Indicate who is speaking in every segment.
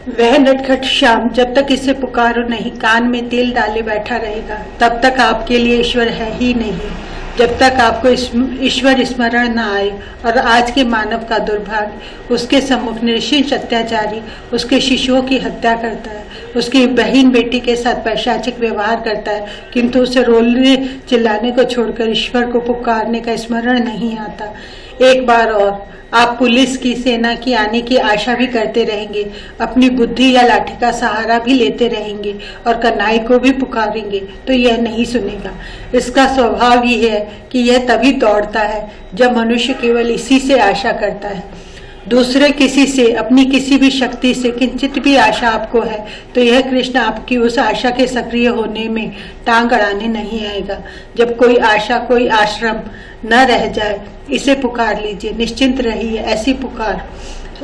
Speaker 1: वह नटखट श्याम जब तक इसे पुकारो नहीं, कान में तेल डाले बैठा रहेगा, तब तक आपके लिए ईश्वर है ही नहीं। जब तक आपको ईश्वर स्मरण न आए और आज के मानव का दुर्भाग्य उसके सम्मुख निश्चित अत्याचारी उसके शिशुओं की हत्या करता है, उसकी बहन बेटी के साथ पैशाचिक व्यवहार करता है, किंतु उसे रोने चिल्लाने को छोड़कर ईश्वर को पुकारने का स्मरण नहीं आता। एक बार और आप पुलिस की सेना की आने की आशा भी करते रहेंगे, अपनी बुद्धि या लाठी का सहारा भी लेते रहेंगे और कन्हई को भी पुकारेंगे तो यह नहीं सुनेगा। इसका स्वभाव ही है कि यह तभी दौड़ता है जब मनुष्य केवल इसी से आशा करता है। दूसरे किसी से, अपनी किसी भी शक्ति से किंचित भी आशा आपको है तो यह कृष्ण आपकी उस आशा के सक्रिय होने में टांग अड़ाने नहीं आएगा। जब कोई आशा, कोई आश्रम न रह जाए, इसे पुकार लीजिए, निश्चिंत रहिए। ऐसी पुकार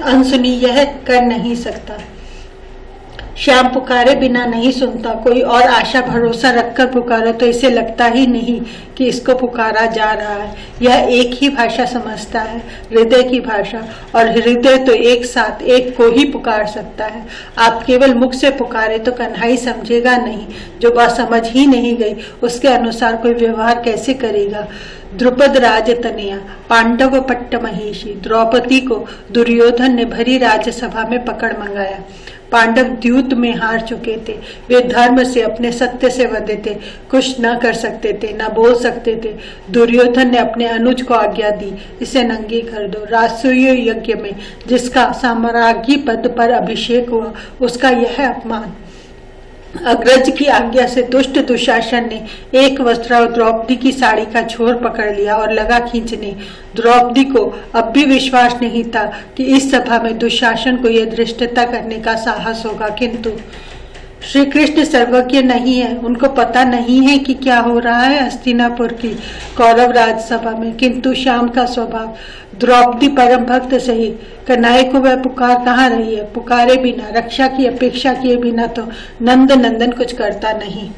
Speaker 1: अनसुनी यह कर नहीं सकता। श्याम पुकारे बिना नहीं सुनता। कोई और आशा भरोसा रखकर पुकारो तो इसे लगता ही नहीं कि इसको पुकारा जा रहा है। यह एक ही भाषा समझता है, हृदय की भाषा, और हृदय तो एक साथ एक को ही पुकार सकता है। आप केवल मुख से पुकारे तो कन्हई समझेगा नहीं। जो बात समझ ही नहीं गई उसके अनुसार कोई व्यवहार कैसे करेगा। द्रुपद राज तनया पांडव पट्ट महिषी द्रौपदी को दुर्योधन ने भरी राज्यसभा में पकड़ मंगाया। पांडव द्यूत में हार चुके थे। वे धर्म से, अपने सत्य से बंधे थे, कुछ न कर सकते थे, न बोल सकते थे। दुर्योधन ने अपने अनुज को आज्ञा दी, इसे नंगी कर दो। राजसूय यज्ञ में जिसका साम्राज्ञी पद पर अभिषेक हुआ उसका यह अपमान। अग्रज की आज्ञा से दुष्ट दुशासन ने एक वस्त्र द्रौपदी की साड़ी का छोर पकड़ लिया और लगा खींचने। द्रौपदी को अब भी विश्वास नहीं था कि इस सभा में दुशासन को यह धृष्टता करने का साहस होगा, किंतु श्री कृष्ण सर्वज्ञ नहीं है। उनको पता नहीं है कि क्या हो रहा है हस्तिनापुर की कौरव राजसभा में। किंतु श्याम का स्वभाव, द्रौपदी परम भक्त सही, कन्हई को वह पुकार कहाँ रही है। पुकारे बिना, रक्षा की अपेक्षा किए बिना तो नंद नंदन कुछ करता नहीं।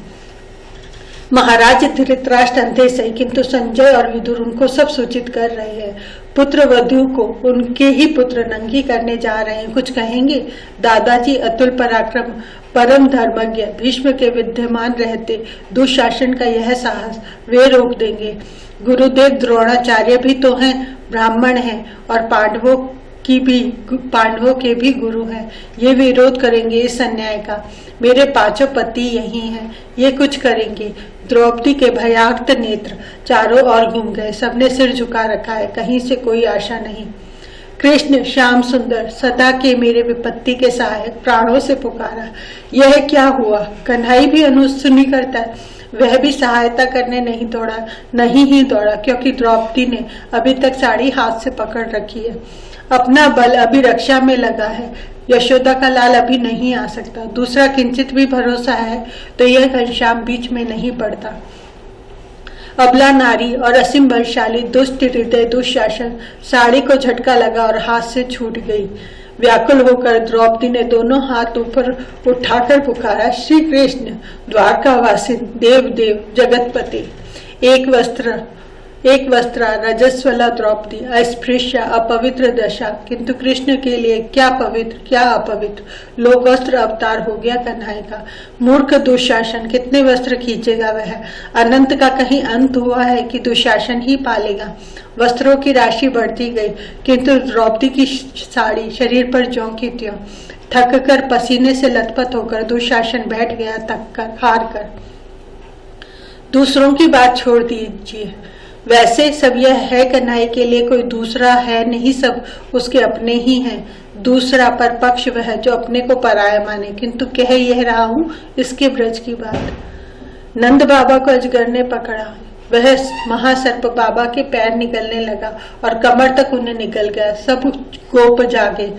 Speaker 1: महाराज धृतराष्ट्र अंधे सही, किंतु संजय और विदुर उनको सब सूचित कर रहे हैं। पुत्र वधु को उनके ही पुत्र नंगी करने जा रहे हैं, कुछ कहेंगे। दादाजी अतुल पराक्रम, परम धर्मज्ञ भीष्म के विद्यमान रहते दुशासन का यह साहस वे रोक देंगे। गुरुदेव द्रोणाचार्य भी तो हैं, ब्राह्मण हैं और पांडवों के भी गुरु हैं। ये विरोध करेंगे इस अन्याय का। मेरे पांचों पति यही हैं, ये कुछ करेंगे। द्रौपदी के भयार्त नेत्र चारों ओर घूम गए, सबने सिर झुका रखा है, कहीं से कोई आशा नहीं। कृष्ण श्याम सुंदर सदा के मेरे विपत्ति के सहायक प्राणों से पुकारा। यह क्या हुआ? कन्हई भी अनुसुनी करता है, वह भी सहायता करने नहीं दौड़ा, क्योंकि द्रौपदी ने अभी तक साड़ी हाथ से पकड़ रखी है। अपना बल अभी रक्षा में लगा है। यशोदा का लाल अभी नहीं आ सकता। दूसरा किंचित भी भरोसा है तो यह घनश्याम बीच में नहीं पड़ता। अबला नारी और असीम बलशाली दुष्ट हृदय दुशासन, साड़ी को झटका लगा और हाथ से छूट गई। व्याकुल होकर द्रौपदी ने दोनों हाथ ऊपर उठाकर पुकारा, श्री कृष्ण द्वारकावासी देव देव जगतपति। एक वस्त्र रजस्वला द्रौपदी, अस्पृश्य अपवित्र दशा, किंतु कृष्ण के लिए क्या पवित्र क्या अपवित्र। लो वस्त्र अवतार हो गया कन्हई का। मूर्ख दुशासन कितने वस्त्र खींचेगा वह। अनंत का कहीं अंत हुआ है कि दुशासन ही पालेगा। वस्त्रों की राशि बढ़ती गई, किंतु द्रौपदी की साड़ी शरीर पर ज्यों की त्यों। थक कर पसीने से लथपथ होकर दुशासन बैठ गया, हार कर। दूसरों की बात छोड़ दीजिए, वैसे सब यह है कन्हई के लिए कोई दूसरा है नहीं, सब उसके अपने ही हैं। दूसरा पर पक्ष वह जो अपने को पराया माने, किंतु कह यह रहा हूं इसके ब्रज की बात। नंद बाबा को अजगर ने पकड़ा, वह महासर्प बाबा के पैर निकलने लगा और कमर तक उन्हें निकल गया। सब गोप जागे,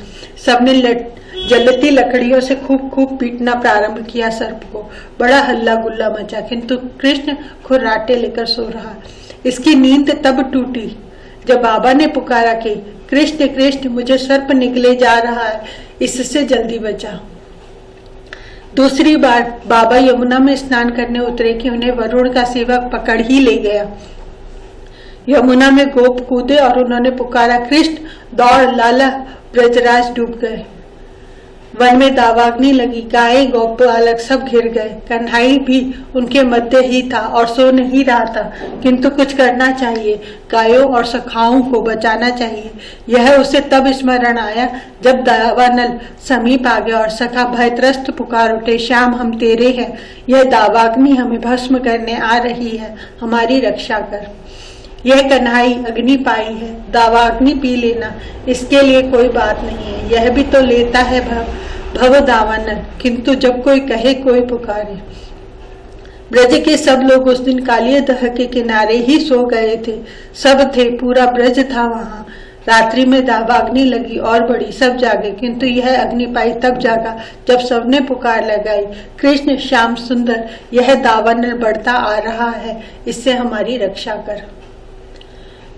Speaker 1: सबने जलती लकड़ियों से खूब पीटना प्रारंभ किया सर्प को। बड़ा हल्ला गुल्ला मचा, किंतु कृष्ण खुर्राटे लेकर सो रहा। इसकी नींद तब टूटी जब बाबा ने पुकारा कि कृष्ण कृष्ण मुझे सर्प निकले जा रहा है, इससे जल्दी बचा। दूसरी बार बाबा यमुना में स्नान करने उतरे कि उन्हें वरुण का सेवक पकड़ ही ले गया। यमुना में गोप कूदे और उन्होंने पुकारा, कृष्ण दौड़, लाला ब्रजराज डूब गए। वन में दावाग्नि लगी, गाय गौपालक सब घिर गए। कन्हई भी उनके मध्य ही था और सो नहीं रहा था, किंतु कुछ करना चाहिए, गायों और सखाओं को बचाना चाहिए। यह उसे तब स्मरण आया जब दावानल समीप आ गया और सखा भयत्रस्त पुकार उठे, श्याम हम तेरे हैं, यह दावाग्नि हमें भस्म करने आ रही है, हमारी रक्षा कर। यह कन्हई अग्नि पाई है, दावाग्नि पी लेना इसके लिए कोई बात नहीं है, यह भी तो लेता है भव दावानल, किंतु जब कोई कहे कोई पुकारे। ब्रज के सब लोग उस दिन कालिया दह के किनारे ही सो गए थे, सब थे, पूरा ब्रज था वहां। रात्रि में दावाग्नि लगी और बड़ी, सब जागे, किंतु यह अग्नि पाई तब जागा जब सबने पुकार लगाई, कृष्ण श्याम सुंदर, यह दावानल बढ़ता आ रहा है, इससे हमारी रक्षा कर।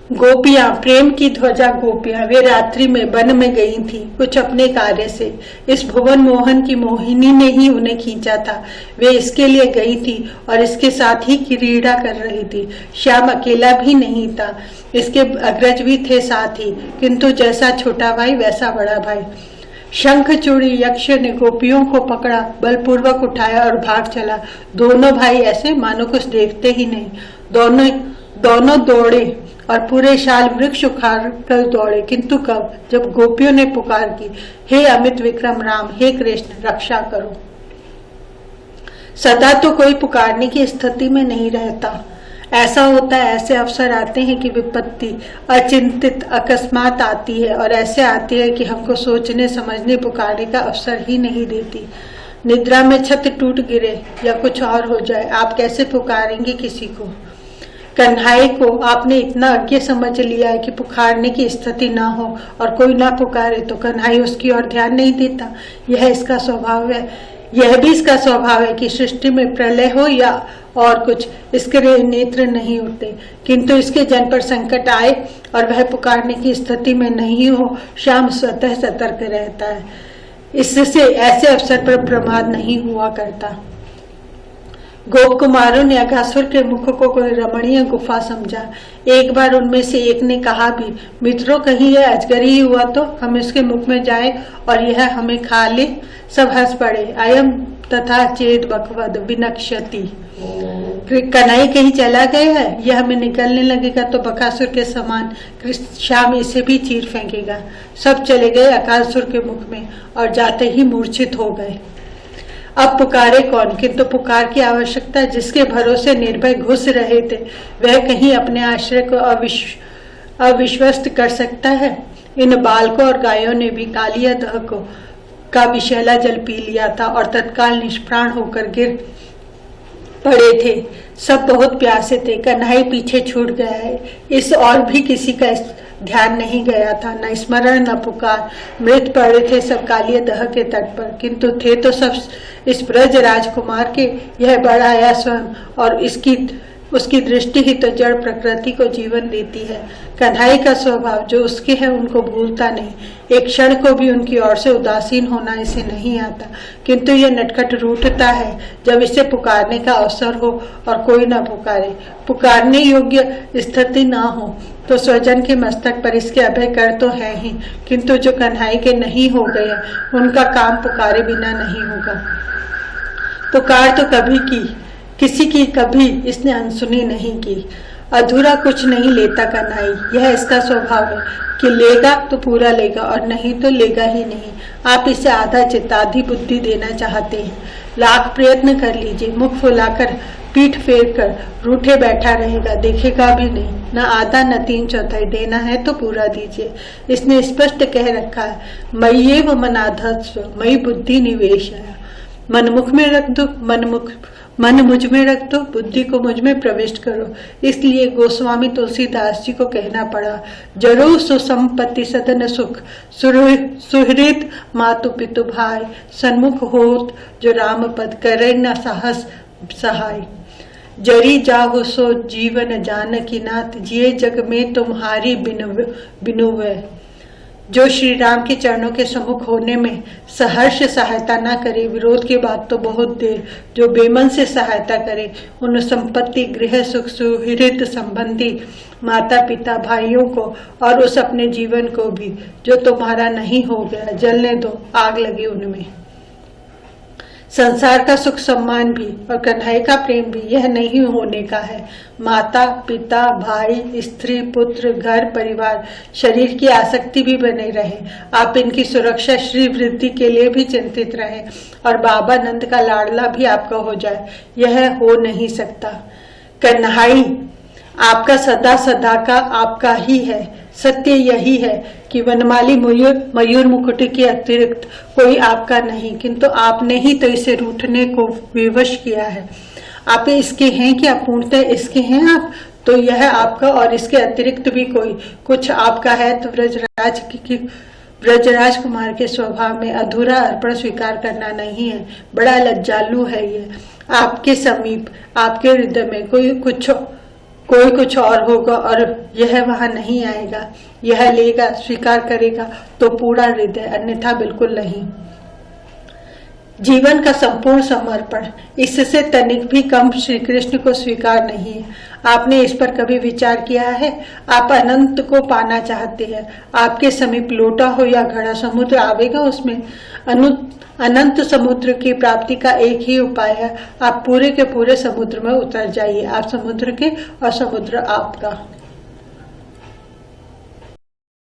Speaker 1: गोपियां, प्रेम की ध्वजा गोपियां, वे रात्रि में वन में गई थी, कुछ अपने कार्य से। इस भुवन मोहन की मोहिनी ने ही उन्हें खींचा था, वे इसके लिए गई थी और इसके साथ ही क्रीड़ा कर रही थी। श्याम अकेला भी नहीं था, इसके अग्रज भी थे साथ ही, किंतु जैसा छोटा भाई वैसा बड़ा भाई। शंखचूड़ी यक्ष ने गोपियों को पकड़ा, बलपूर्वक उठाया और भाग चला। दोनों भाई ऐसे मानो कुछ देखते ही नहीं, दोनों दौड़े और पूरे शाल वृक्ष उखाड़ कर दौड़े, किंतु कब, जब गोपियों ने पुकार की, हे अमित विक्रम राम, हे कृष्ण रक्षा करो। सदा तो कोई पुकारने की स्थिति में नहीं रहता, ऐसा होता है, ऐसे अवसर आते हैं कि विपत्ति अचिंतित अकस्मात आती है और ऐसे आती है कि हमको सोचने समझने पुकारने का अवसर ही नहीं देती। निद्रा में छत टूट गिरे या कुछ और हो जाए, आप कैसे पुकारेंगे किसी को। कन्हई को आपने इतना अज्ञ समझ लिया है कि पुकारने की स्थिति ना हो और कोई ना पुकारे तो कन्हई उसकी ओर ध्यान नहीं देता, यह इसका स्वभाव है। यह भी इसका स्वभाव है कि सृष्टि में प्रलय हो या और कुछ, इसके नेत्र नहीं उठते, किंतु इसके जन पर संकट आए और वह पुकारने की स्थिति में नहीं हो, श्याम स्वतः सतर्क रहता है, इससे ऐसे अवसर पर प्रमाद नहीं हुआ करता। गोप कुमारों ने अघासुर के मुख को कोई रमणीय गुफा समझा। एक बार उनमें से एक ने कहा भी, मित्रों कहीं यह अजगर ही हुआ तो हम इसके मुख में जाए और यह हमें खा ले। सब हंस पड़े। अयम तथा चेत बकवद विनक्ष्यति, कन्हई कहीं चला गया है, यह हमें निकलने लगेगा तो बकासुर के समान श्याम इसे भी चीर फेंकेगा। सब चले गए अकासुर के मुख में और जाते ही मूर्छित हो गए। अब पुकारे कौन, किंतु पुकार की आवश्यकता जिसके भरोसे निर्भय घुस रहे थे, वह कहीं अपने आश्रय को अविश्वस्त कर सकता है। इन बालकों और गायों ने भी कालिया दह का विषैला जल पी लिया था और तत्काल निष्प्राण होकर गिर पड़े थे। सब बहुत प्यासे थे। कन्हई पीछे छूट गया है, इस और भी किसी का ध्यान नहीं गया था, न स्मरण न पुकार। मृत पड़े थे सब कालिया दह के तट पर, किंतु थे तो सब इस ब्रज राजकुमार के। यह बड़ा आया स्वयं और उसकी दृष्टि ही तो जड़ प्रकृति को जीवन देती है। कन्हई का स्वभाव जो उसके है उनको भूलता नहीं, एक क्षण को भी उनकी ओर से उदासीन होना इसे नहीं आता, किंतु यह नटखट रूठता है जब इसे पुकारने का अवसर हो और कोई न पुकारे। पुकारने योग्य स्थिति न हो तो स्वजन के मस्तक पर इसके अभय कर तो है ही, किंतु जो कन्हई के नहीं हो गए उनका काम पुकारे बिना नहीं होगा। पुकार तो कभी की, किसी की कभी इसने अनसुनी नहीं की। अधूरा कुछ नहीं लेता कन्हई, यह इसका स्वभाव है कि लेगा तो पूरा लेगा और नहीं तो लेगा ही नहीं। आप इसे आधा चित्त आधी बुद्धि देना चाहते हैं, लाख प्रयत्न कर लीजिए, मुख फुलाकर पीठ फेर कर रूठे बैठा रहेगा, देखेगा भी नहीं। न आधा न 3/4 देना है तो पूरा दीजिए। इसने स्पष्ट कह रखा है, मय्येव मनाधत्स्व, मयि बुद्धि निवेश है। मन मुख में रख दो, मन मुझ में रख दो, बुद्धि को मुझ में प्रविष्ट करो। इसलिए गोस्वामी तुलसीदास जी को कहना पड़ा, जरो सुसंपत्ति सदन सुख, सुहृद मातु पितु भाई, सन्मुख होत जो राम पद करे न साहस सहाय। जरी जाहो सो जीवन जानकी नाथ, जिये जग में तुम्हारी बिनुवै। जो श्री राम के चरणों के सम्मुख होने में सहर्ष सहायता न करे, विरोध के बाद तो बहुत देर, जो बेमन से सहायता करे, उन संपत्ति गृह सुख सुहृद संबंधी माता पिता भाइयों को और उस अपने जीवन को भी जो तुम्हारा नहीं हो गया, जलने दो, आग लगी उनमें। संसार का सुख सम्मान भी और कन्हैया का प्रेम भी यह नहीं होने का है। माता पिता भाई स्त्री पुत्र घर परिवार शरीर की आसक्ति भी बने रहे। आप इनकी सुरक्षा श्री वृद्धि के लिए भी चिंतित रहे और बाबा नंद का लाडला भी आपका हो जाए, यह हो नहीं सकता। कन्हैया आपका सदा सदा का आपका ही है। सत्य यही है कि वनमाली मयूर मुकुट के अतिरिक्त कोई आपका नहीं, किंतु आपने ही तो इसे रूठने को विवश किया है। आप इसके हैं कि अपूर्णतः इसके हैं आप, तो यह आपका और इसके अतिरिक्त भी कोई कुछ आपका है तो ब्रजराज कुमार के स्वभाव में अधूरा अर्पण स्वीकार करना नहीं है। बड़ा लज्जालु है ये। आपके समीप आपके हृदय में कोई कुछ और होगा और यह वहां नहीं आएगा। यह लेगा स्वीकार करेगा तो पूरा हृदय, अन्यथा बिल्कुल नहीं। जीवन का संपूर्ण समर्पण, इससे तनिक भी कम श्री कृष्ण को स्वीकार नहीं है। आपने इस पर कभी विचार किया है? आप अनंत को पाना चाहते हैं। आपके समीप लोटा हो या घड़ा, समुद्र आवेगा उसमें। अनंत समुद्र की प्राप्ति का एक ही उपाय है, आप पूरे के पूरे समुद्र में उतर जाइए। आप समुद्र के और समुद्र आपका।